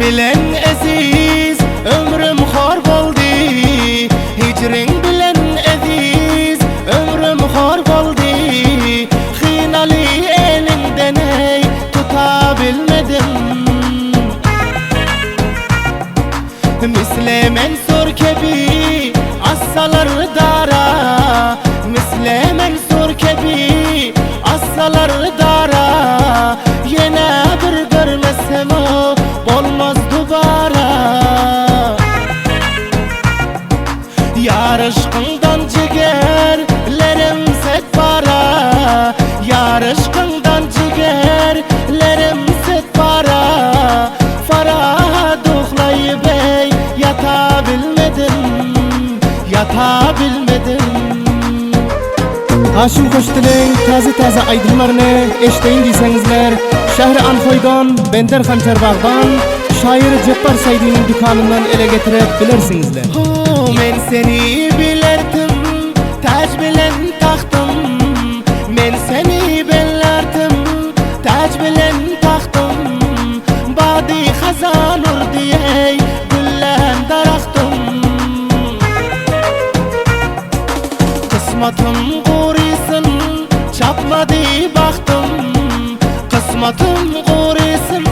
bilen aziz ömrüm xor boldi, hicring bilen aziz ömrüm xor boldi. Xinali elinden ey tuta bilmedim, misle Mensur kebi assalar dara, misle Mensur kebi assalar dara. Yine bir görmesem o olmaz dubara. Yar aşkından cigerlerim set para, yar aşkından cigerlerim set para. Farah duhlayıp ey yata bilmedim, yata bilmedim. Haşim Koştil'in taze aydınlarını eşteyin deysengizler, şehri Anhoy'dan, Bender Hançerbağ'dan, şair Ceppar Saydi'nin dükkanından ele getirip bilirsinizler. Men seni bilerdim, tac bilen taktım. Men seni bellerdim, tac bilen taktım. Badi hazan urdiyey, güllen daraktım. Kısmatım gurisin, çapmadı baktım. Kısmatım gurisin,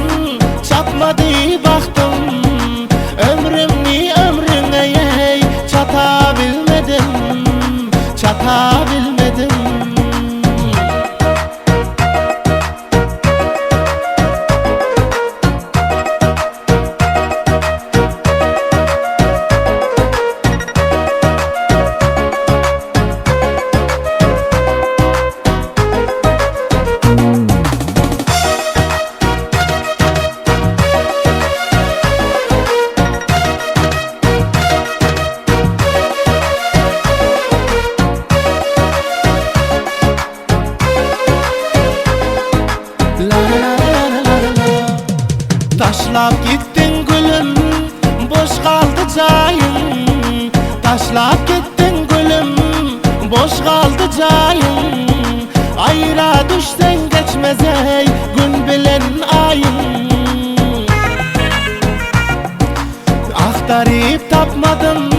çapmadı baktım. Ömrümni ömrüne ey çata bilmedim, çata bilmedim. Taşlap gittin gülüm, boş kaldı cayın. Taşlap gittin gülüm, boş kaldı cayın. Ayra düşsen geçmez ey gün bilen ayın. Aktarıp tapmadım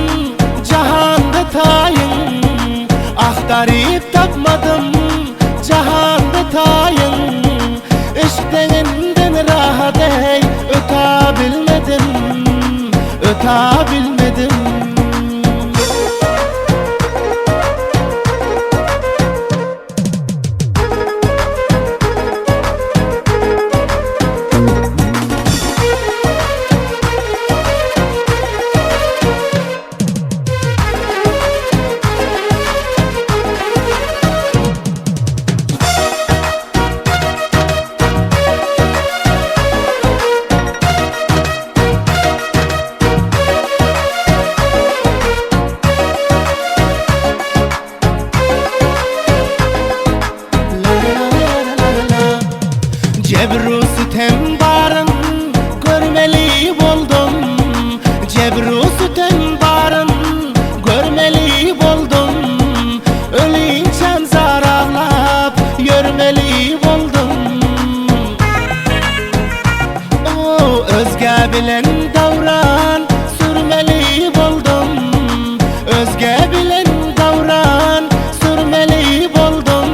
cahanda tayın, aktarıp tapmadım cahanda tayın. İşteninden rahat ey öta bilmedim, öta bilmedim. Cebru sitem barın görmeli boldum, Cebru sitem barın görmeli boldum. Ölünçem zar ağlap yörmeli boldum. O özge bilen davran sürmeli boldum, özge bilen davran sürmeli boldum.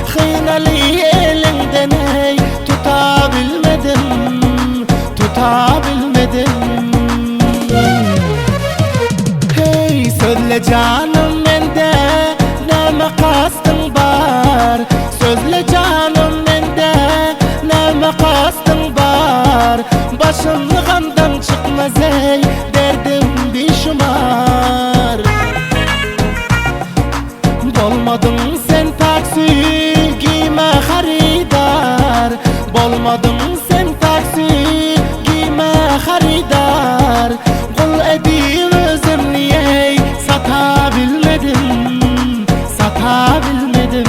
Xinali elinden ey tuta bilmedim, tuta bilmedim. Hey sözle canım mende neme kastın var, sözle canım mende neme kastın var. Başım kandan çıkmaz ey derdim bişumar. Bolmadın sen taksi giyme haridar, bolmadın sen taksi giyme haridar. Kul edeyim özümni ey sata bilmedim, sata bilmedim.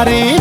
garip